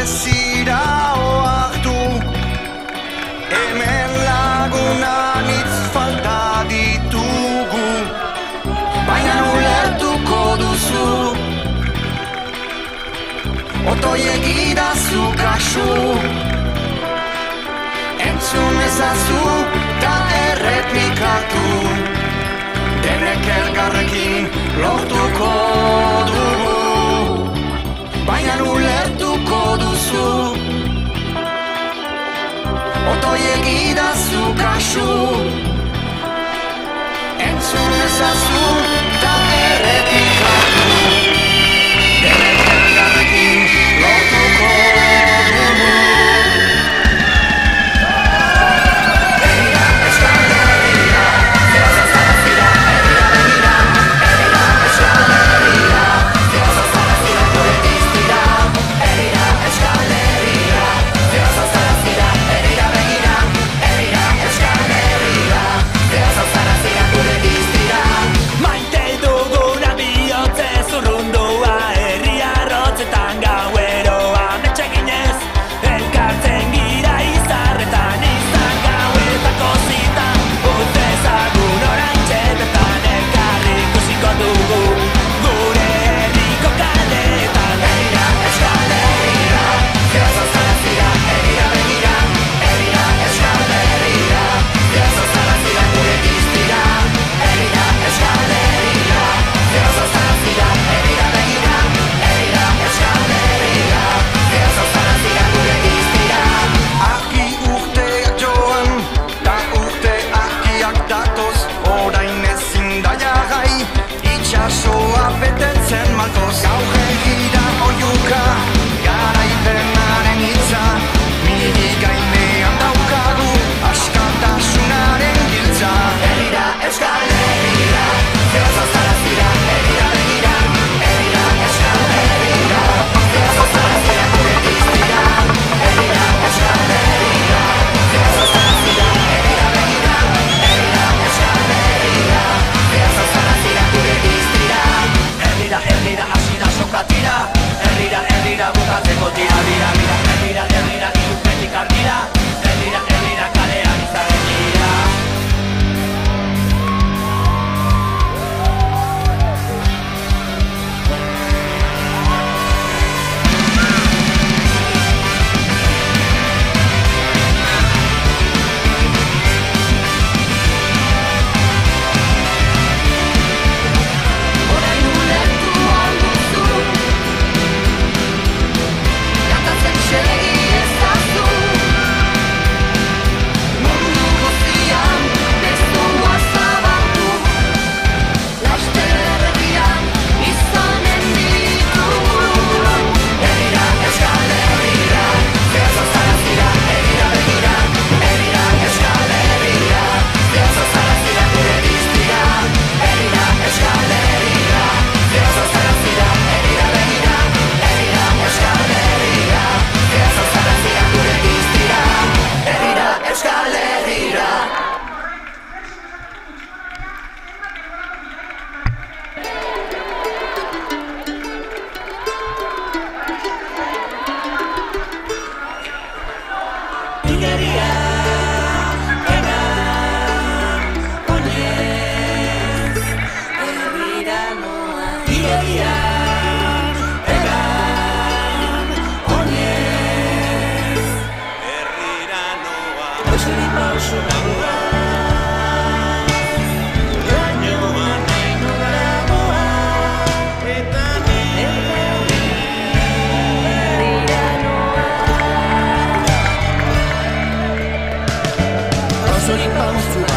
zira oartu. Hemen lagunan hitz falta ditugu, baina ulertuko duzu. Otoiek idazu kasu, entzun ezazu ta errepikatu. Denek elkarrekin lortuko dugu, baina ulertuko duzu. Otoiek idazu kasu, entzun ezazu ta errepikatu. Denek elkarrekin lortuko dugu. Herrira, Euskal Herrira, Dios zarazira, herrira begira. Herrira, Euskal Herrira, Dios zarazira gure diztira. Herrira, Euskal Herrira, Dios zarazira, herrira begira. Herrira, Euskal Herrira, Dios zarazira gure diztira. Maite duguna bihotze zurrundua, herria rotzetan gaueroa metxeginez, elkartzen gira izarretan, izan gauetako zita, utzezagun oraintxe bertan elkarri ikusiko dugu, gure herriko kaleetan. Herrira, Euskal Herrira, Dios zarazira, herrira begira. Herrira, Euskal Herrira, Dios zarazira gure diztira. Herrira, Euskal Herrira, Dios zarazira, herrira begira. Herrira, Euskal Herrira, Dios zarazira gure diztira. Argi urteak joan, ta urte argiak datoz, orain ezin da jarrai, itxasoa betetzen maltoz. Gaur egira oiuka, garaipenaren hitza, miri gainean daukagu, askatasunaren giltza. Herrira, Euskal Herrira, Dios zarazira, herrira begira. Herrira, Euskal Herrira, Dios zarazira gure diztira. Herrira, Euskal Herrira, Dios zarazira, herrira begira. Herrira, Euskal Herrira, Dios zarazira gure diztira. Herrira, herrira, hasi da sokatira, herrira, herrira, bukatzeko tira, bira, bira. Herrira, herrira, irupetik ardira, herrira, herrira, kalean izaren dira. Orain ulertu alduzu, kantatzen segi ezazu. Mundu guztian mezua zabaldu, laster herrian izanen ditugu. Herrira, Euskal Herrira, Dios zarazira, herrira begira. Herrira, Euskal Herrira, Dios zarazira gure diztira. Herrira, Euskal Herrira, Dios zarazira, herrira begira. Herrira, Euskal Herrira, Dios zarazira gure diztira. Herrira, Euskal Herrira. Igeria, egan, oinez, herrira noa. Igeria, egan, oinez, herrira noa. Euskari pauso nagoa, lainoa nahi nora goa, eta herrira noa. Pausorik pausoa